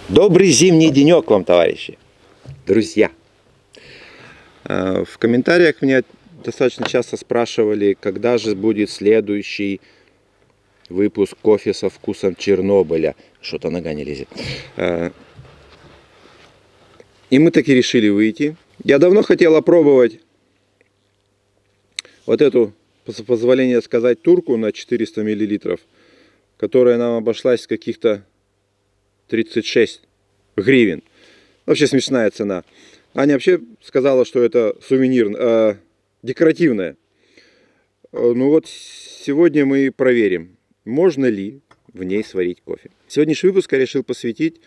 Добрый зимний денек вам, товарищи, друзья. В комментариях меня достаточно часто спрашивали, когда же будет следующий выпуск кофе со вкусом Чернобыля. Что-то нога не лезет. И мы таки решили выйти. Я давно хотел опробовать вот эту, с позволения сказать, турку на 400 мл, которая нам обошлась каких-то 36 гривен. Вообще смешная цена. Аня вообще сказала, что это сувенир, декоративное. Ну вот сегодня мы проверим, можно ли в ней сварить кофе. Сегодняшний выпуск я решил посвятить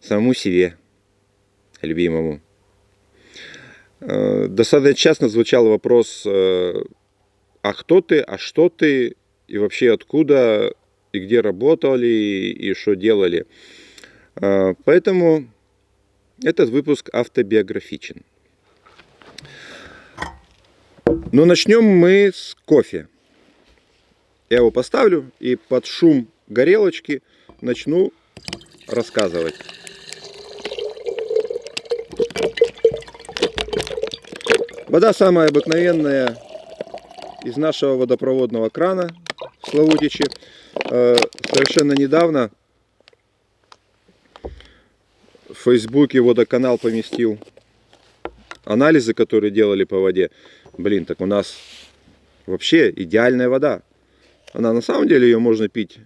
самому себе, любимому. Достаточно часто звучал вопрос, а кто ты, а что ты, и вообще откуда, и где работали, и что делали. Поэтому этот выпуск автобиографичен. Но начнем мы с кофе. Я его поставлю и под шум горелочки начну рассказывать. Вода самая обыкновенная из нашего водопроводного крана в Славутичи. Совершенно недавно в Фейсбуке водоканал поместил анализы, которые делали по воде. Блин, так у нас вообще идеальная вода. Она на самом деле ее можно пить,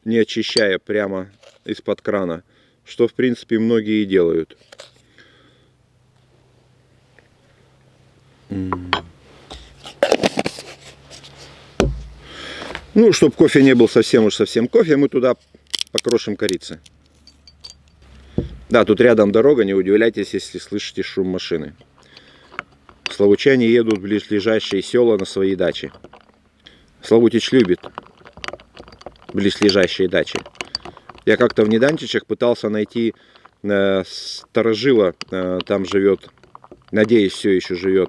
не очищая, прямо из-под крана, что в принципе многие и делают. Ну, чтобы кофе не был совсем кофе, мы туда покрошим корицы. Да, тут рядом дорога, не удивляйтесь, если слышите шум машины. Славутчане едут в близлежащие села на свои дачи. Славутич любит близлежащие дачи. Я как-то в Неданчичах пытался найти старожила, там живет, надеюсь, все еще живет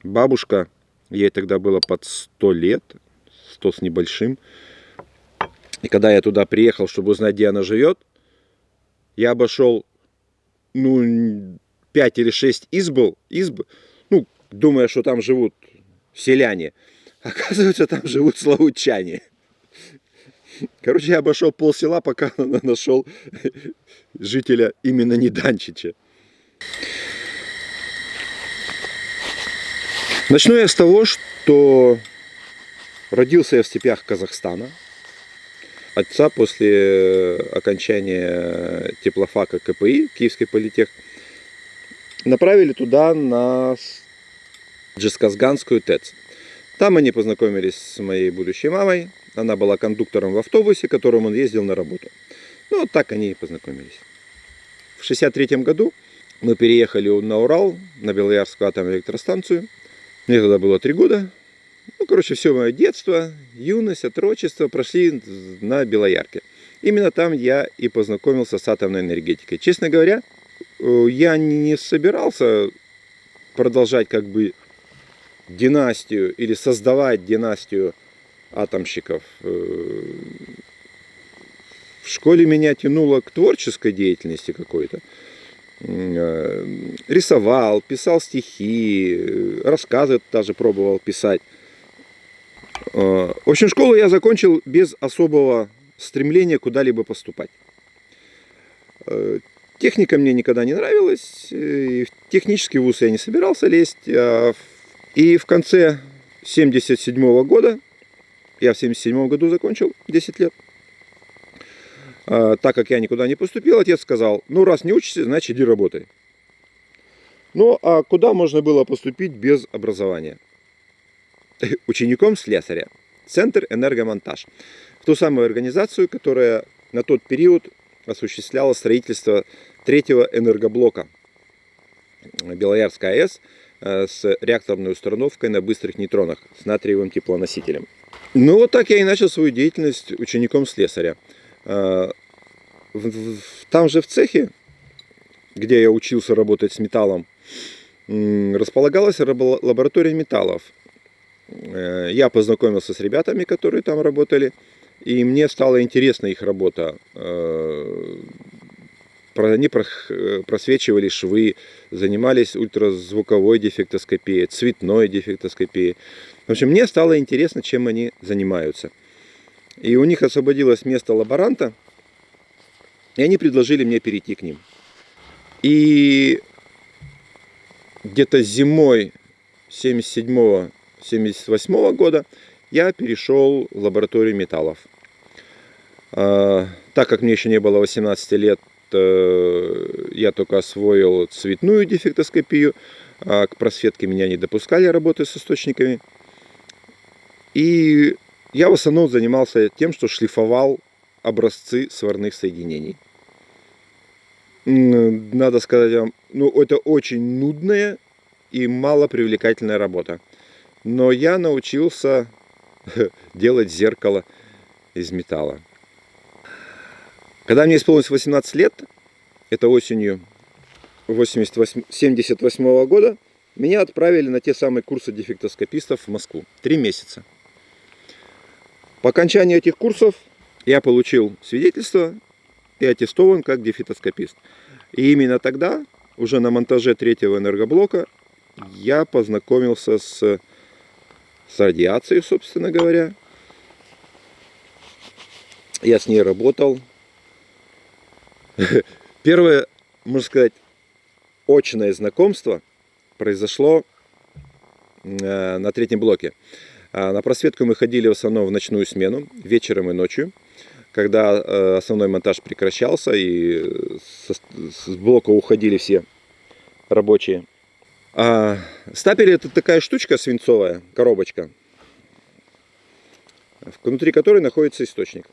бабушка, ей тогда было под 100 лет, 100 с небольшим. И когда я туда приехал, чтобы узнать, где она живет, я обошел, 5 или 6 изб, думая, что там живут селяне. Оказывается, там живут славутчане. Короче, я обошел полсела, пока нашел жителя именно Неданчича. Начну я с того, что родился я в степях Казахстана. Отца после окончания теплофака КПИ, Киевский политех, направили туда на Джесказганскую ТЭЦ. Там они познакомились с моей будущей мамой. Она была кондуктором в автобусе, которым он ездил на работу. Ну, вот так они и познакомились. В 1963 году мы переехали на Урал, на Белоярскую атомную электростанцию. Мне тогда было 3 года. Все мое детство, юность, отрочество прошли на Белоярке. Именно там я и познакомился с атомной энергетикой. Честно говоря, я не собирался продолжать династию или создавать династию атомщиков. В школе меня тянуло к творческой деятельности какой-то. Рисовал, писал стихи, рассказы даже пробовал писать. В общем, школу я закончил без особого стремления куда-либо поступать. Техника мне никогда не нравилась, и в технический вуз я не собирался лезть. И в конце 1977 года, я в 1977 году закончил, 10 лет, так как я никуда не поступил, отец сказал, раз не учишься, значит иди работай. А куда можно было поступить без образования? Учеником слесаря. Центр энергомонтаж. В ту самую организацию, которая на тот период осуществляла строительство 3-го энергоблока Белоярская АЭС с реакторной установкой на быстрых нейтронах с натриевым теплоносителем. Вот так я и начал свою деятельность учеником слесаря. Там же в цехе, где я учился работать с металлом, располагалась лаборатория металлов. Я познакомился с ребятами, которые там работали, И мне стала интересна их работа. Они просвечивали швы, занимались ультразвуковой дефектоскопией, цветной дефектоскопией. В общем, мне стало интересно, чем они занимаются. И у них освободилось место лаборанта, и они предложили мне перейти к ним. И где-то зимой 77-78 года я перешел в лабораторию металлов. Так как мне еще не было 18 лет, я только освоил цветную дефектоскопию, а к просветке меня не допускали работать с источниками. И я в основном занимался тем, что шлифовал образцы сварных соединений. Надо сказать вам, это очень нудная и малопривлекательная работа. Но я научился делать зеркало из металла. Когда мне исполнилось 18 лет, это осенью 78 года, меня отправили на те самые курсы дефектоскопистов в Москву. 3 месяца. По окончании этих курсов я получил свидетельство и аттестован как дефектоскопист. И именно тогда, уже на монтаже 3-го энергоблока, я познакомился с радиацией, собственно говоря. Я с ней работал. Первое, можно сказать, очное знакомство произошло на 3-м блоке. На просветку мы ходили в основном в ночную смену, вечером и ночью, когда основной монтаж прекращался и с блока уходили все рабочие. Стапель — это такая штучка свинцовая, коробочка, внутри которой находится источник.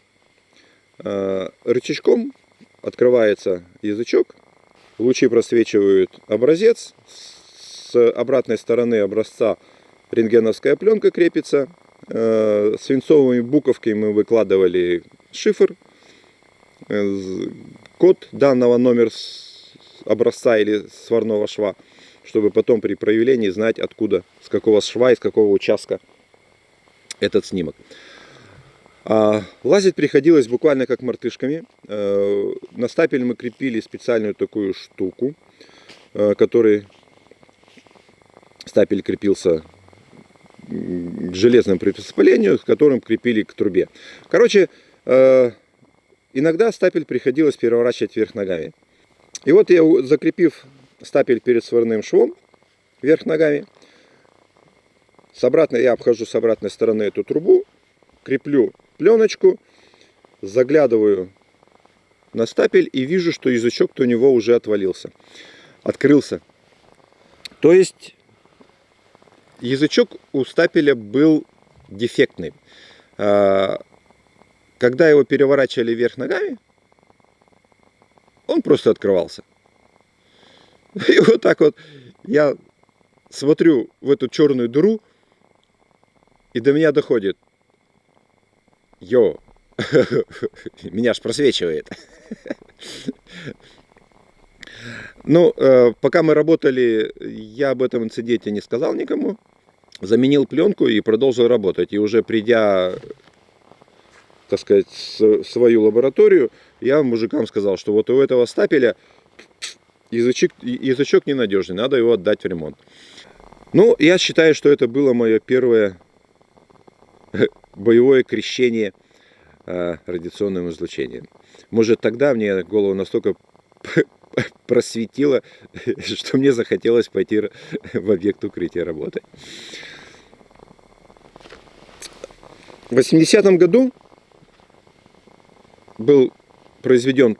Рычажком открывается язычок, лучи просвечивают образец, с обратной стороны образца рентгеновская пленка крепится, свинцовыми буковками мы выкладывали шифр, код данного номера образца или сварного шва, чтобы потом при проявлении знать, откуда, с какого шва, из какого участка этот снимок. Лазить приходилось буквально как мартышками. На стапель мы крепили специальную такую штуку, которой стапель крепился к железному приспособлению, с которым крепили к трубе. Короче, иногда стапель приходилось переворачивать вверх ногами. И вот я, закрепив стапель перед сварным швом вверх ногами, я обхожу с обратной стороны эту трубу, креплю пленочку, заглядываю на стапель и вижу, что язычок-то у него уже отвалился, открылся. То есть язычок у стапеля был дефектный. Когда его переворачивали вверх ногами, он просто открывался. И вот так вот я смотрю в эту черную дыру, и до меня доходит: меня ж просвечивает. Пока мы работали, я об этом инциденте не сказал никому. Заменил пленку и продолжил работать. И уже придя, так сказать, в свою лабораторию, я мужикам сказал, что вот у этого стапеля язычок ненадежный, надо его отдать в ремонт. Я считаю, что это было мое первое боевое крещение радиационным излучением. Может, тогда мне голову настолько просветило, что мне захотелось пойти в объект укрытия работать. В 80-м году был произведен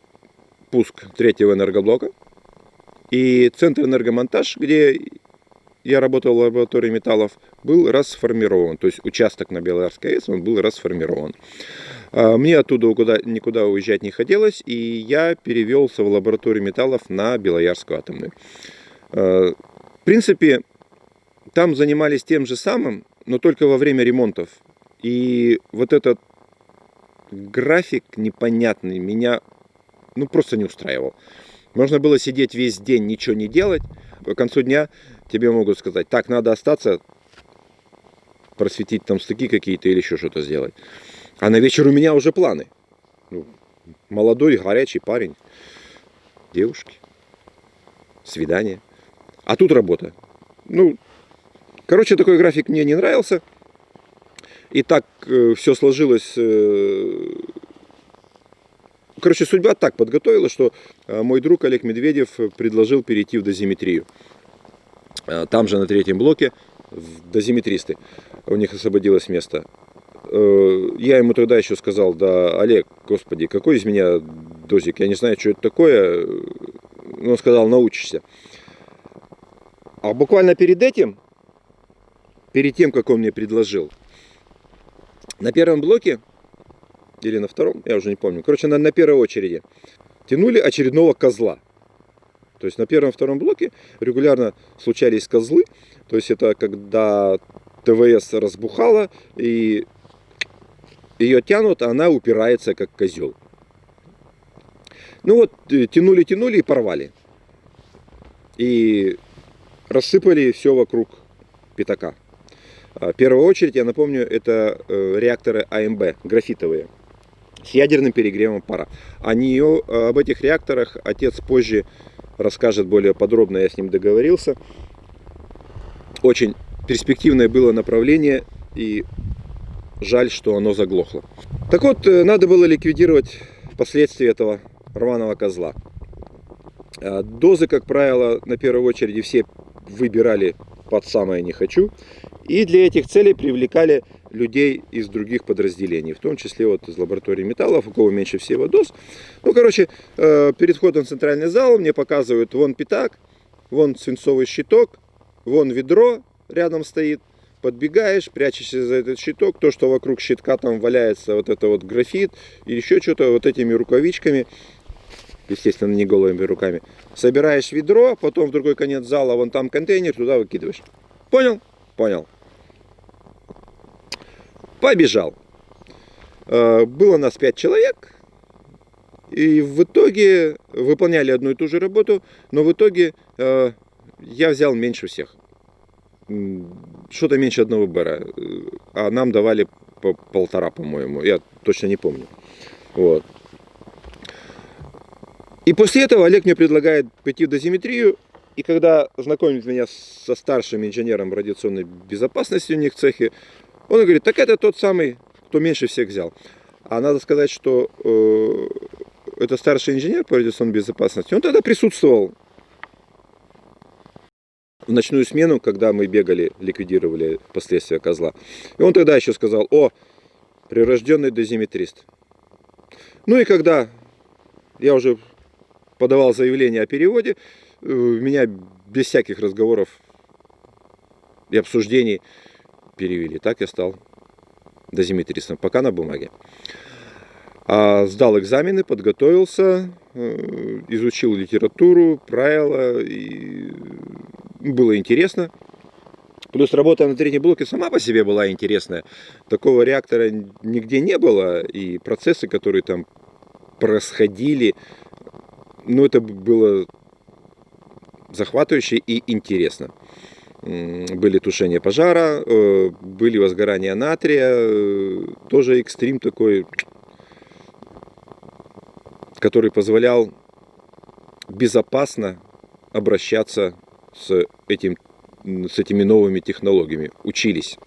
пуск 3-го энергоблока, и центр энергомонтаж, где я работал в лаборатории металлов, был расформирован. То есть участок на Белоярской АЭС, он был расформирован. Мне оттуда никуда уезжать не хотелось, и я перевелся в лабораторию металлов на Белоярскую атомную. В принципе, там занимались тем же самым, но только во время ремонтов. И вот этот график непонятный меня просто не устраивал. Можно было сидеть весь день, ничего не делать. К концу дня тебе могут сказать: так, надо остаться, просветить там стыки какие-то или еще что-то сделать. А на вечер у меня уже планы. Ну, молодой, горячий парень, девушки, свидание. А тут работа. Ну, короче, такой график мне не нравился. И так все сложилось. Короче, судьба так подготовила, что мой друг Олег Медведев предложил перейти в дозиметрию. Там же на третьем блоке в дозиметристы. У них освободилось место. Я ему тогда еще сказал: да, Олег, господи, какой из меня дозик, я не знаю, что это такое. Он сказал: научишься. А буквально перед этим, перед тем, как он мне предложил, на первом блоке, или на втором, я уже не помню, короче, на первой очереди тянули очередного козла. То есть на первом-втором блоке регулярно случались козлы. То есть это когда ТВС разбухала и ее тянут, а она упирается как козел. Ну вот, тянули и порвали. И рассыпали все вокруг пятака. В первую очередь, я напомню, это реакторы АМБ, графитовые, с ядерным перегревом пара. Об этих реакторах отец позже расскажет более подробно, я с ним договорился. Очень перспективное было направление, и жаль, что оно заглохло. Так вот, надо было ликвидировать последствия этого рваного козла. Дозы, как правило, на первой очереди все выбирали под самое «не хочу». И для этих целей привлекали людей из других подразделений, в том числе вот из лаборатории металлов, у кого меньше всего доз. Ну, короче, перед входом в центральный зал мне показывают: вон пятак, вон свинцовый щиток, вон ведро рядом стоит. Подбегаешь, прячешься за этот щиток, то, что вокруг щитка там валяется, вот это вот графит, и еще что-то, вот этими рукавичками, естественно, не голыми руками, собираешь ведро, потом в другой конец зала, вон там контейнер, туда выкидываешь. Понял? Понял. Побежал. Было нас 5 человек, и в итоге выполняли одну и ту же работу, но в итоге я взял меньше всех. Что-то меньше одного бара, а нам давали по 1,5, по-моему, я точно не помню. Вот. И после этого Олег мне предлагает пойти в дозиметрию, и когда знакомит меня со старшим инженером радиационной безопасности у них в цехе, он говорит: так это тот самый, кто меньше всех взял. А надо сказать, что это старший инженер по радиационной безопасности, он тогда присутствовал в ночную смену, когда мы бегали, ликвидировали последствия козла. И он тогда еще сказал: о, прирожденный дозиметрист. Ну и когда я уже подавал заявление о переводе, меня без всяких разговоров и обсуждений перевели. Так я стал дозиметристом, пока на бумаге. Сдал экзамены, подготовился, изучил литературу, правила, и было интересно. Плюс работа на третьем блоке сама по себе была интересная. Такого реактора нигде не было, и процессы, которые там происходили, ну, это было захватывающе и интересно. Были тушения пожара, были возгорания натрия, тоже экстрим такой, который позволял безопасно обращаться с этими новыми технологиями. Учились.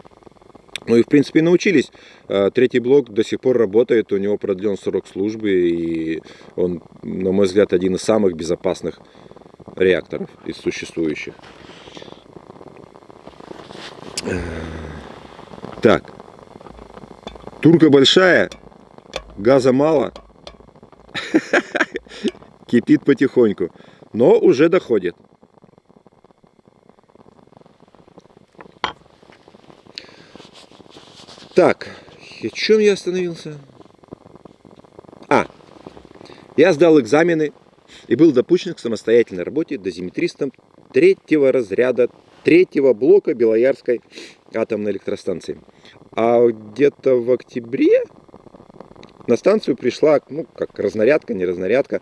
Ну и в принципе научились. Третий блок до сих пор работает, у него продлен срок службы, и он, на мой взгляд, один из самых безопасных реакторов из существующих. Так. Турка большая, газа мало. Кипит потихоньку, но уже доходит. Так, о чем я остановился? Я сдал экзамены и был допущен к самостоятельной работе дозиметристом 3-го разряда 3-го блока Белоярской атомной электростанции. А где-то в октябре на станцию пришла, ну, как разнарядка, не разнарядка,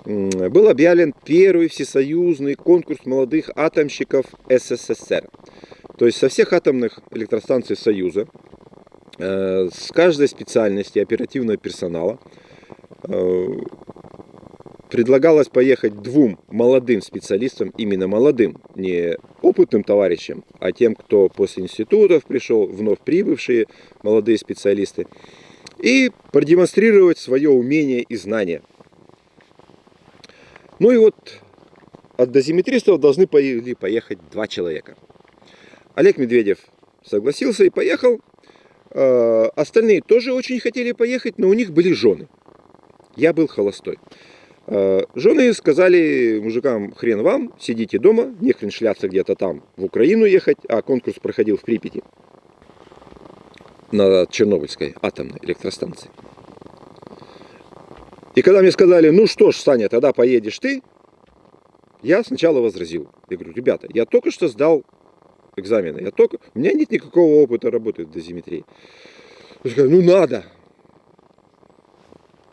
был объявлен первый всесоюзный конкурс молодых атомщиков СССР. То есть со всех атомных электростанций Союза С каждой специальности оперативного персонала предлагалось поехать двум молодым специалистам, именно молодым, не опытным товарищам, а тем, кто после институтов пришел, вновь прибывшие молодые специалисты, и продемонстрировать свое умение и знания. Ну и вот от дозиметристов должны были поехать 2 человека. Олег Медведев согласился и поехал. Остальные тоже очень хотели поехать, но у них были жены. Я был холостой. Жены сказали мужикам: хрен вам, сидите дома, не хрен шляться где-то там в Украину ехать, а конкурс проходил в Припяти на Чернобыльской атомной электростанции. И когда мне сказали: ну что ж, Саня, тогда поедешь ты, я сначала возразил. Я говорю: ребята, я только что сдал экзамены, у меня нет никакого опыта работы в дозиметрии. Я сказал: ну надо.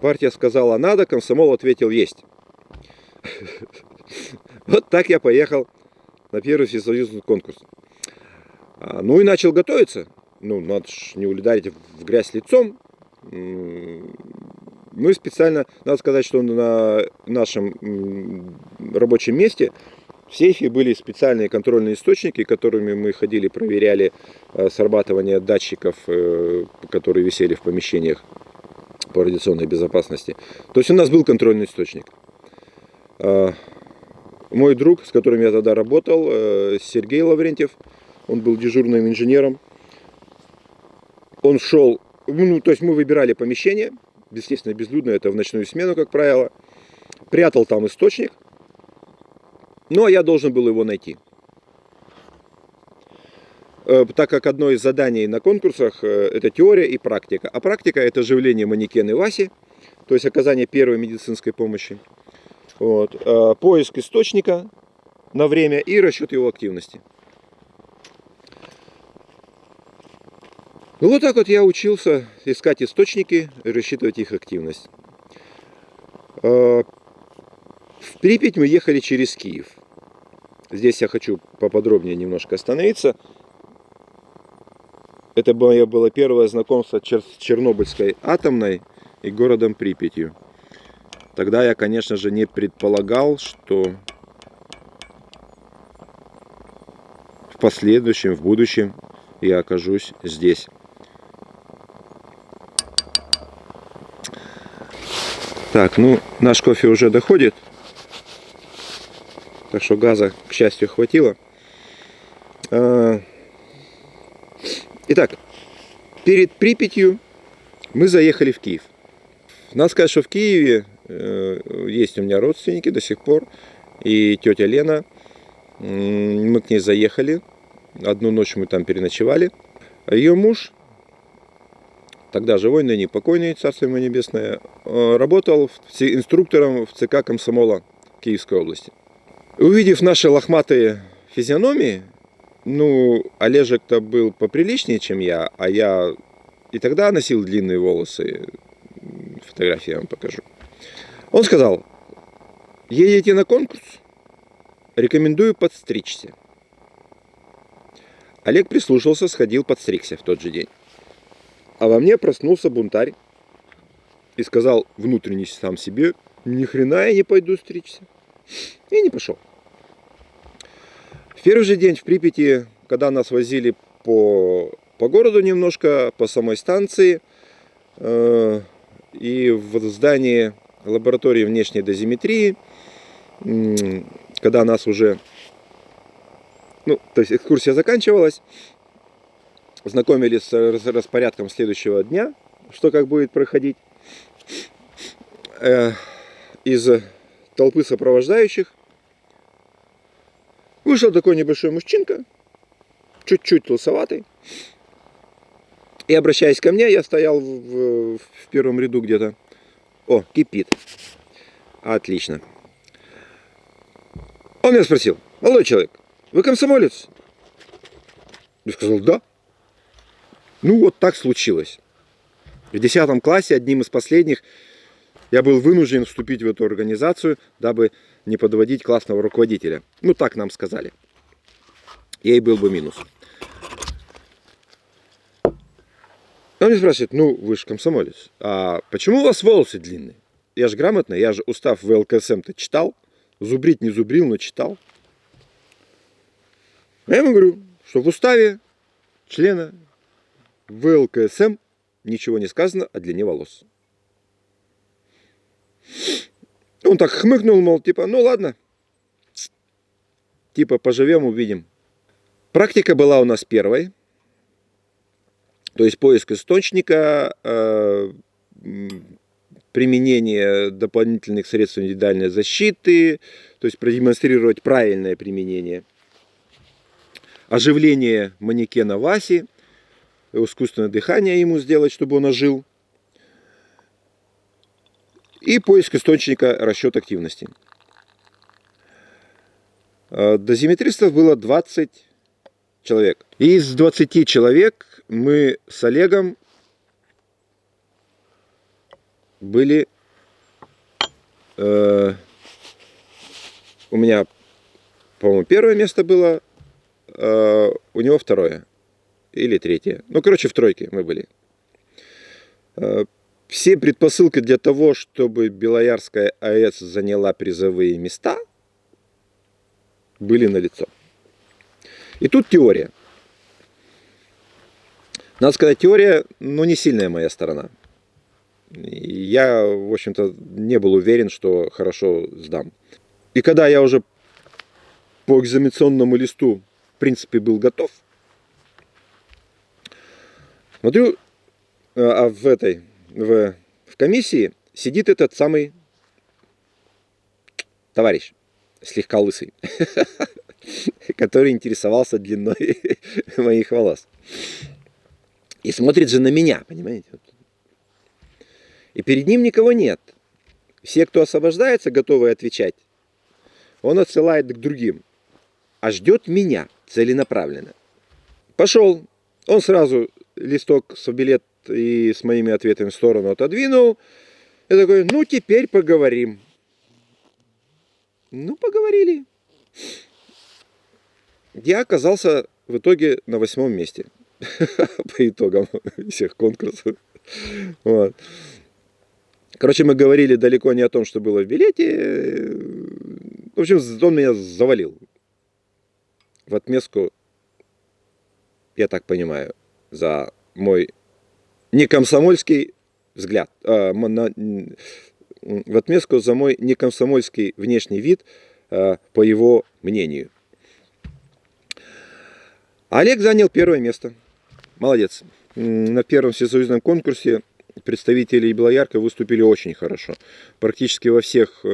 Партия сказала надо, комсомол ответил есть. Вот так я поехал на первый всесоюзный конкурс. Ну и начал готовиться. Ну, надо ж не улетать в грязь лицом. Мы специально, надо сказать, что на нашем рабочем месте в сейфе были специальные контрольные источники, которыми мы ходили, проверяли срабатывание датчиков, которые висели в помещениях по радиационной безопасности. То есть у нас был контрольный источник. Мой друг, с которым я тогда работал, Сергей Лаврентьев, он был дежурным инженером. Он шел, ну, то есть мы выбирали помещение, естественно, безлюдно, это в ночную смену, как правило. Прятал там источник, ну, а я должен был его найти. Так как одно из заданий на конкурсах это теория и практика. А практика это оживление манекена Васи, то есть оказание первой медицинской помощи. Вот. Поиск источника на время и расчет его активности. Ну вот так вот я учился искать источники и рассчитывать их активность. В Припять мы ехали через Киев. Здесь я хочу поподробнее немножко остановиться. Это было первое знакомство с Чернобыльской атомной и городом Припятью. Тогда я, конечно же, не предполагал, что в последующем, в будущем я окажусь здесь. Так, ну, наш кофе уже доходит. Так что газа, к счастью, хватило. Итак, перед Припятью мы заехали в Киев. Надо сказать, что в Киеве есть у меня родственники до сих пор. И тетя Лена. Мы к ней заехали. Одну ночь мы там переночевали. А ее муж, тогда живой, ныне покойный, царство ему небесное, работал инструктором в ЦК комсомола Киевской области. Увидев наши лохматые физиономии, ну, Олежек-то был поприличнее, чем я, а я и тогда носил длинные волосы. Фотографии я вам покажу. Он сказал: едете на конкурс, рекомендую подстричься. Олег прислушался, сходил, подстригся в тот же день. А во мне проснулся бунтарь и сказал внутренне сам себе: ни хрена я не пойду стричься. И не пошел. В первый же день в Припяти, когда нас возили по городу немножко, по самой станции, и в здании лаборатории внешней дозиметрии, когда нас уже, ну, то есть экскурсия заканчивалась, знакомились с распорядком следующего дня, что как будет проходить, из толпы сопровождающих вышел такой небольшой мужчинка, чуть-чуть лысоватый. И, обращаясь ко мне, я стоял в первом ряду где-то. О, кипит. Отлично. Он меня спросил: молодой человек, вы комсомолец? Я сказал: да. Ну вот так случилось. В 10 классе, одним из последних, я был вынужден вступить в эту организацию, дабы не подводить классного руководителя. Ну так нам сказали. Ей был бы минус. Он мне спрашивает, ну, вы же комсомолец, а почему у вас волосы длинные? Я же грамотный, я же устав ВЛКСМ-то читал. Зубрить не зубрил, но читал. А я ему говорю, что в уставе члена ВЛКСМ ничего не сказано о длине волос. Он так хмыкнул, мол, типа, ну ладно. Типа, поживем, увидим. Практика была у нас первой. То есть поиск источника, применение дополнительных средств индивидуальной защиты, то есть продемонстрировать правильное применение. Оживление манекена Васи, искусственное дыхание ему сделать, чтобы он ожил. И поиск источника, расчет активности. Дозиметристов было 20 человек. Из 20 человек мы с Олегом были... у меня, по-моему, первое место было, у него второе. Или третье. Ну, короче, в тройке мы были. Все предпосылки для того, чтобы Белоярская АЭС заняла призовые места, были налицо. И тут теория. Надо сказать, теория, но не сильная моя сторона. Я, в общем-то, не был уверен, что хорошо сдам. И когда я уже по экзаменационному листу, в принципе, был готов, смотрю, а в комиссии сидит этот самый товарищ, слегка лысый, который интересовался длиной моих волос. И смотрит же на меня, понимаете? И перед ним никого нет. Все, кто освобождается, готовы отвечать, он отсылает к другим. А ждет меня целенаправленно. Пошел. Он сразу листок с билет и с моими ответами в сторону отодвинул. Я такой, ну теперь поговорим. Ну, поговорили. Я оказался в итоге на 8-м месте. По итогам всех конкурсов. Вот. Короче, мы говорили далеко не о том, что было в билете. В общем, он меня завалил. В отместку, я так понимаю, за мой некомсомольский взгляд. В отместку за мой некомсомольский внешний вид, по его мнению. Олег занял первое место. Молодец. На первом всесоюзном конкурсе представители Белоярка выступили очень хорошо. Практически во всех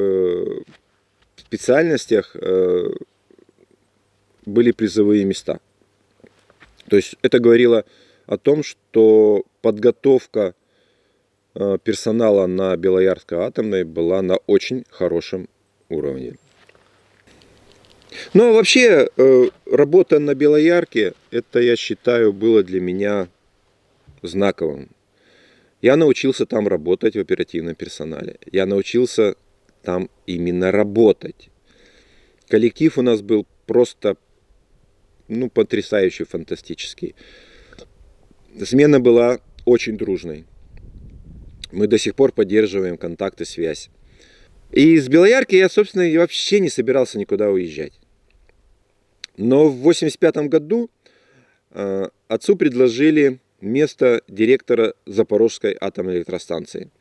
специальностях были призовые места. То есть это говорило о том, что подготовка персонала на Белоярской атомной была на очень хорошем уровне. Ну а вообще работа на Белоярке, это, я считаю, было для меня знаковым. Я научился там работать в оперативном персонале. Я научился там именно работать. Коллектив у нас был просто, ну, потрясающий, фантастический. Смена была очень дружной. Мы до сих пор поддерживаем контакт и связь. И из Белоярки я, собственно, вообще не собирался никуда уезжать. Но в 1985 году отцу предложили место директора Запорожской атомной электростанции.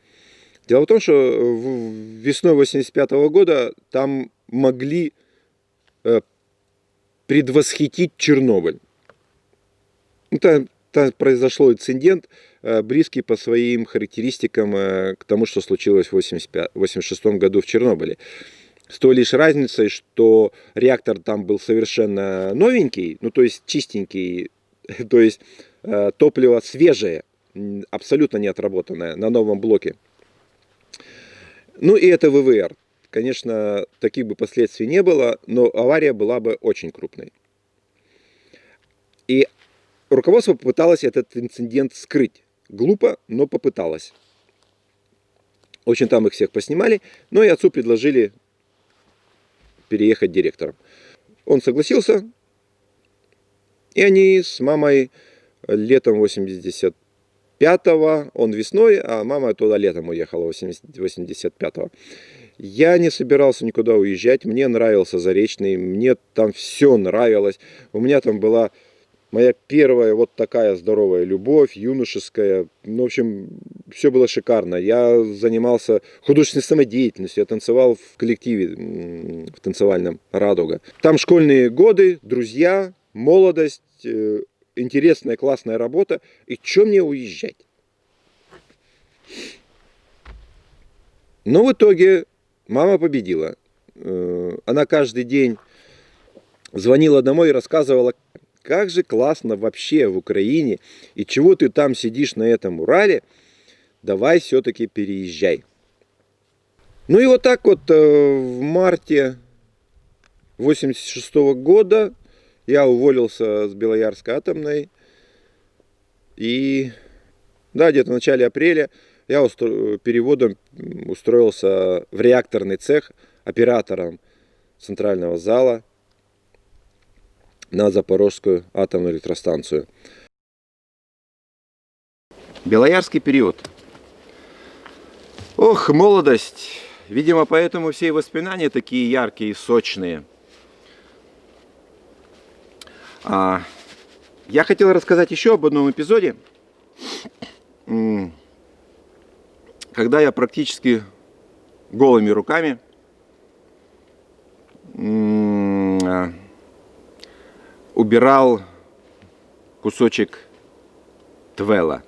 Дело в том, что весной 1985 года там могли предвосхитить Чернобыль. Там произошел инцидент, близкий по своим характеристикам к тому, что случилось в 1986 году в Чернобыле. С той лишь разницей, что реактор там был совершенно новенький, ну то есть чистенький, то есть топливо свежее, абсолютно не отработанное на новом блоке. Ну и это ВВР. Конечно, таких бы последствий не было, но авария была бы очень крупной. И руководство попыталось этот инцидент скрыть. Глупо, но попыталось. В общем, там их всех поснимали, но и отцу предложили переехать директором. Он согласился, и они с мамой летом 85 85-го, он весной, а мама туда летом уехала, 85-го. Я не собирался никуда уезжать, мне нравился Заречный, мне там все нравилось. У меня там была моя первая вот такая здоровая любовь, юношеская. Ну, в общем, все было шикарно. Я занимался художественной самодеятельностью, я танцевал в коллективе, в танцевальном «Радуга». Там школьные годы, друзья, молодость, интересная, классная работа. И что мне уезжать? Но в итоге мама победила. Она каждый день звонила домой и рассказывала, как же классно вообще в Украине, и чего ты там сидишь на этом Урале, давай все-таки переезжай. Ну и вот так вот в марте 86 года я уволился с Белоярской атомной, и да, где-то в начале апреля я переводом устроился в реакторный цех оператором центрального зала на Запорожскую атомную электростанцию. Белоярский период. Ох, молодость! Видимо, поэтому все воспоминания такие яркие и сочные. Я хотел рассказать еще об одном эпизоде, когда я практически голыми руками убирал кусочек твела.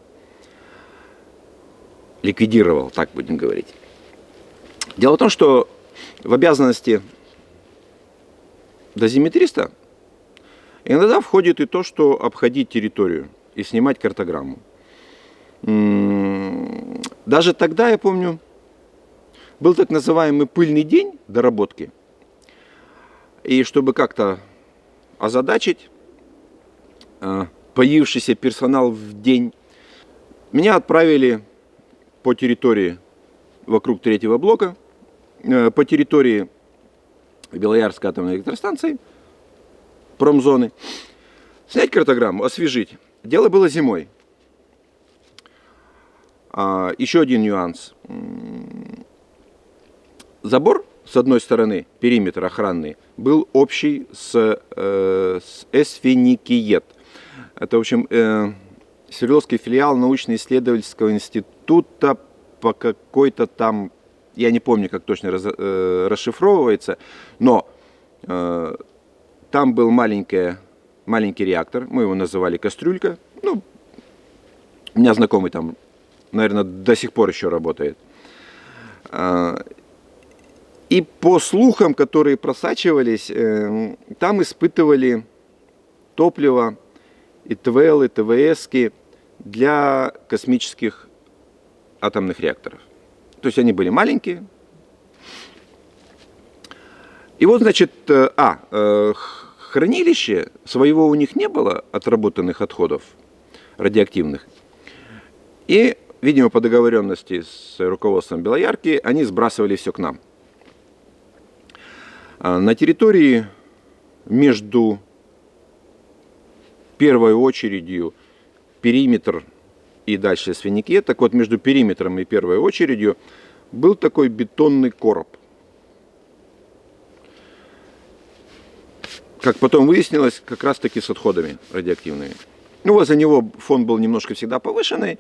Ликвидировал, так будем говорить. Дело в том, что в обязанности дозиметриста иногда входит и то, что обходить территорию и снимать картограмму. Даже тогда, я помню, был так называемый пыльный день доработки. И чтобы как-то озадачить появившийся персонал в день, меня отправили по территории вокруг третьего блока, по территории Белоярской атомной электростанции, промзоны, снять картограмму, освежить. Дело было зимой. Еще один нюанс. Забор, с одной стороны, периметр охранный, был общий с Эсфиникиет. Это, в общем, Свердловский филиал научно-исследовательского института по какой-то там, я не помню, как точно расшифровывается, но там был маленький реактор, мы его называли кастрюлька. Ну, у меня знакомый там, наверное, до сих пор еще работает. И по слухам, которые просачивались, там испытывали топливо, и ТВЛ, и ТВСки для космических атомных реакторов. То есть они были маленькие. И вот, значит, хранилище своего у них не было, отработанных отходов радиоактивных. И, видимо, по договоренности с руководством Белоярки, они сбрасывали все к нам. На территории между первой очередью периметр и дальше Свиникет, так вот между периметром и первой очередью был такой бетонный короб. Как потом выяснилось, как раз таки с отходами радиоактивными. Ну, возле него фон был немножко всегда повышенный,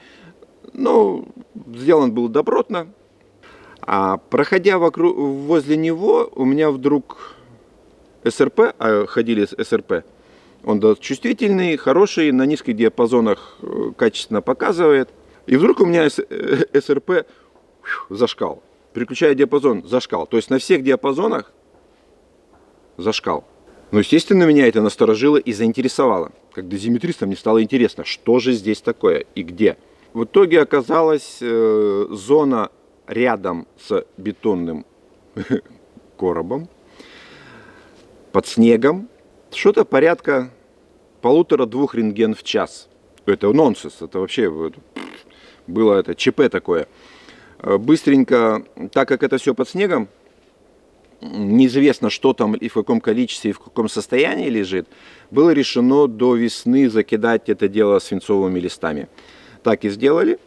но сделан был добротно. А проходя возле него, у меня вдруг СРП, ходили с СРП, он чувствительный, хороший, на низких диапазонах качественно показывает. И вдруг у меня СРП зашкал. Переключая диапазон, зашкал. То есть на всех диапазонах зашкал. Но, естественно, меня это насторожило и заинтересовало. Как дозиметристам мне стало интересно, что же здесь такое и где. В итоге оказалась зона рядом с бетонным коробом, под снегом, что-то порядка 1,5-2 рентген в час. Это нонсенс, это вообще было это ЧП такое. Быстренько, так как это все под снегом, неизвестно, что там и в каком количестве, и в каком состоянии лежит, было решено до весны закидать это дело свинцовыми листами. Так и сделали.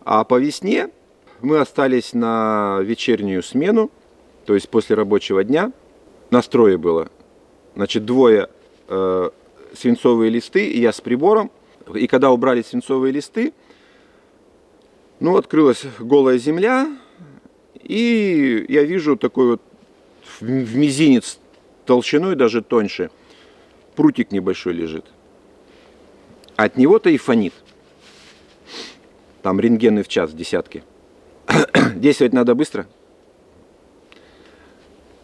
А по весне мы остались на вечернюю смену, то есть после рабочего дня. Настрое было. Значит, двое свинцовые листы, и я с прибором. И когда убрали свинцовые листы, ну, открылась голая земля, и я вижу такой вот в мизинец толщиной, даже тоньше, прутик небольшой лежит. От него-то и фонит. Там рентгены в час, десятки. Действовать надо быстро.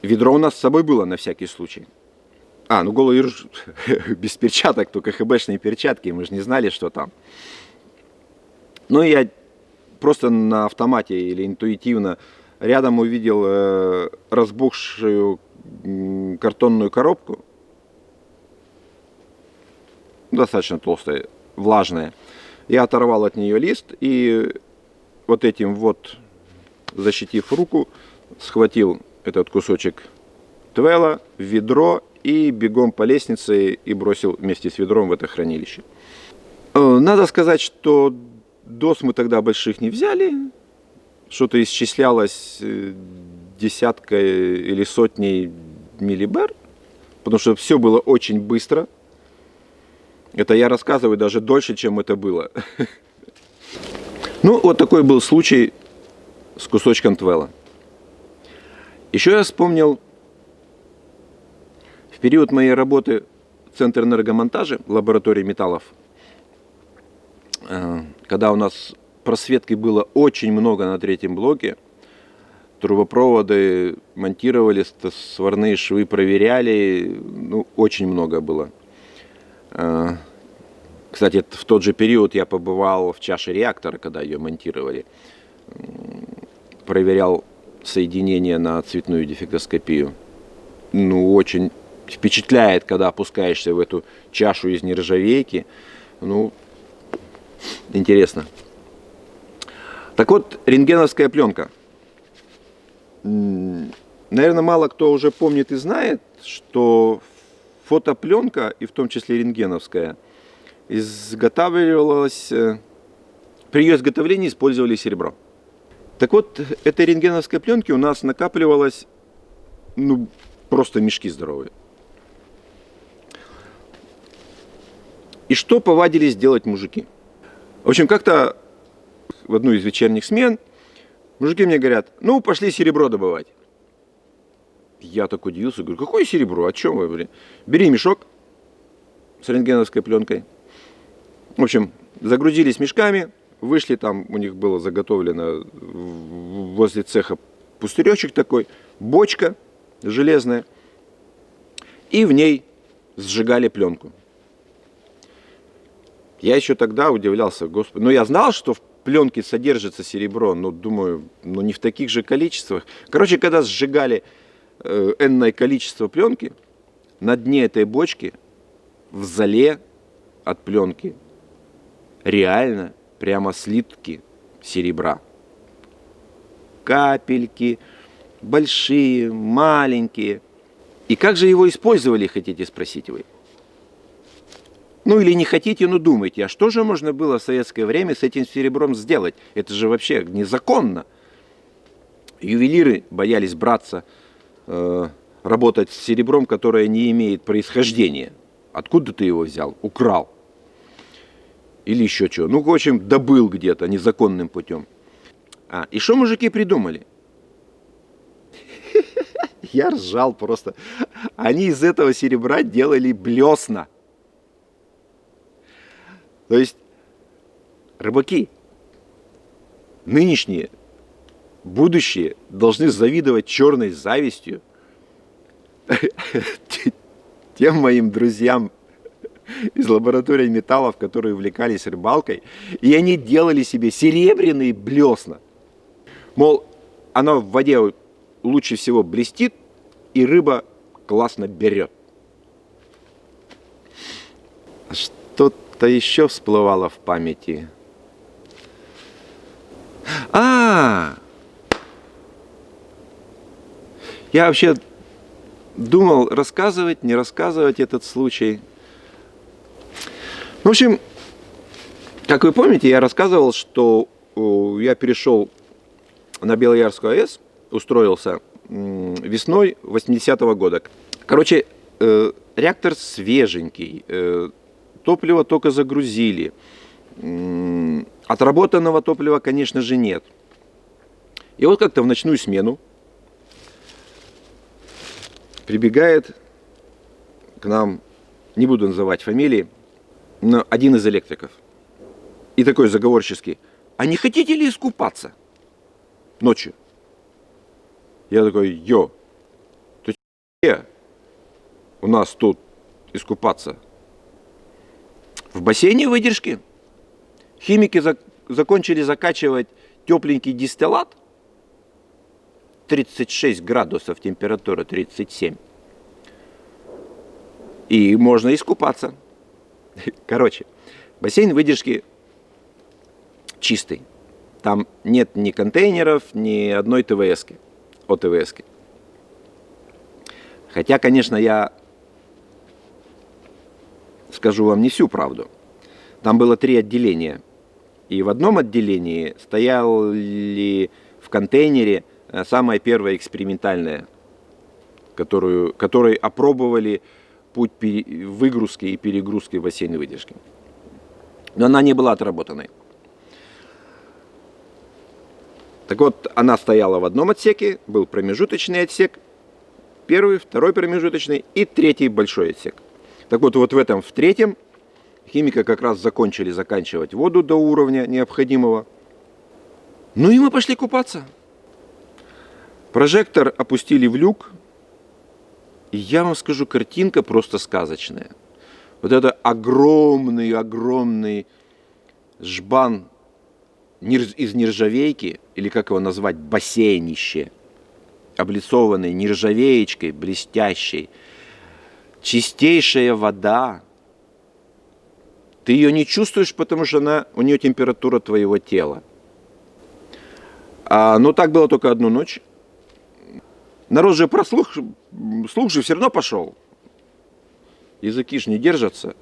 Ведро у нас с собой было на всякий случай. Ну голый без перчаток, только ХБшные перчатки, мы же не знали, что там. Ну, я просто на автомате или интуитивно рядом увидел разбухшую картонную коробку. Достаточно толстая, влажная. Я оторвал от нее лист и вот этим вот, защитив руку, схватил этот кусочек твела в ведро и бегом по лестнице и бросил вместе с ведром в это хранилище. Надо сказать, что доз мы тогда больших не взяли. Что-то исчислялось десяткой или сотней миллибар, потому что все было очень быстро. Это я рассказываю даже дольше, чем это было. Ну, вот такой был случай с кусочком твела. Еще я вспомнил, в период моей работы в Центре энергомонтажа, лаборатории металлов, когда у нас просветки было очень много на третьем блоке, трубопроводы монтировали, сварные швы проверяли, ну, очень много было. Кстати, в тот же период я побывал в чаше реактора, когда ее монтировали. Проверял соединение на цветную дефектоскопию. Ну, очень впечатляет, когда опускаешься в эту чашу из нержавейки. Ну, интересно. Так вот, рентгеновская пленка. Наверное, мало кто уже помнит и знает, что фотопленка, и в том числе рентгеновская, изготавливалась, при ее изготовлении использовали серебро. Так вот, этой рентгеновской пленки у нас накапливалось, ну, просто мешки здоровые. И что повадились делать мужики? В общем, как-то в одну из вечерних смен мужики мне говорят: ну, пошли серебро добывать. Я так удивился, говорю: какое серебро? О чем вы, блин? Бери мешок с рентгеновской пленкой. В общем, загрузились мешками, вышли, там у них было заготовлено возле цеха пустыречек такой, бочка железная, и в ней сжигали пленку. Я еще тогда удивлялся: господи, ну я знал, что в пленке содержится серебро, но думаю, ну не в таких же количествах. Короче, когда сжигали энное количество пленки, на дне этой бочки в золе от пленки реально прямо слитки серебра. Капельки, большие, маленькие. И как же его использовали, хотите спросить вы? Ну или не хотите, но думайте, а что же можно было в советское время с этим серебром сделать? Это же вообще незаконно. Ювелиры боялись браться, работать с серебром, которое не имеет происхождения. Откуда ты его взял? Украл. Или еще чего. Ну, в общем, добыл где-то незаконным путем. И что мужики придумали? Я ржал просто. Они из этого серебра делали блесна. То есть рыбаки, нынешние, будущие, должны завидовать черной завистью тем моим друзьям из лаборатории металлов, которые увлекались рыбалкой, и они делали себе серебряные блесна. Мол, оно в воде лучше всего блестит, и рыба классно берет. Что-то еще всплывало в памяти. Я вообще думал, рассказывать, не рассказывать этот случай. В общем, Как вы помните, я рассказывал, что я перешел на Белоярскую АЭС, устроился весной 80-го года. Короче, реактор свеженький, топливо только загрузили. Отработанного топлива, конечно же, нет. И вот как-то в ночную смену прибегает к нам, не буду называть фамилии, но один из электриков. И такой заговорческий: а не хотите ли искупаться ночью? Я такой: йо, ты че у нас тут искупаться? В бассейне выдержки. Химики закончили закачивать тепленький дистиллат. 36 градусов температура, 37. И можно искупаться. Короче, бассейн выдержки чистый. Там нет ни контейнеров, ни одной ТВСки, ОТВСки. Хотя, конечно, я скажу вам не всю правду. Там было 3 отделения. И в одном отделении стояли в контейнере самая первая экспериментальная, которой опробовали путь выгрузки и перегрузки в бассейн выдержки. Но она не была отработанной. Так вот, она стояла в одном отсеке, был промежуточный отсек, первый, второй промежуточный и третий большой отсек. Так вот, в этом, в третьем, химики как раз закончили заканчивать воду до уровня необходимого. Ну и мы пошли купаться. Прожектор опустили в люк, и я вам скажу, картинка просто сказочная. Вот это огромный жбан из нержавейки, или как его назвать, бассейнище, облицованный нержавеечкой, блестящей, чистейшая вода. Ты ее не чувствуешь, потому что у нее температура твоего тела. Но так было только одну ночь. Народ же слух же все равно пошел. Языки ж не держатся.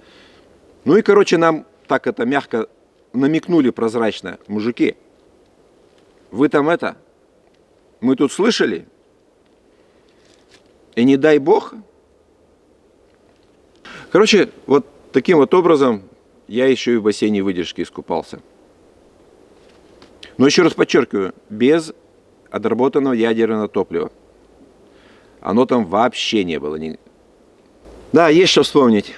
Ну и, короче, нам так это мягко намекнули прозрачно: мужики, вы там мы тут слышали? И не дай бог. Короче, вот таким вот образом я еще и в бассейне выдержки искупался. Но еще раз подчеркиваю, без отработанного ядерного топлива. Оно там вообще не было. Да, есть что вспомнить.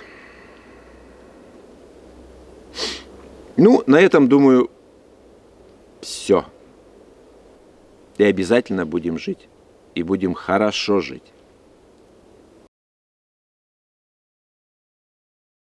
Ну, на этом, думаю, все. И обязательно будем жить. И будем хорошо жить.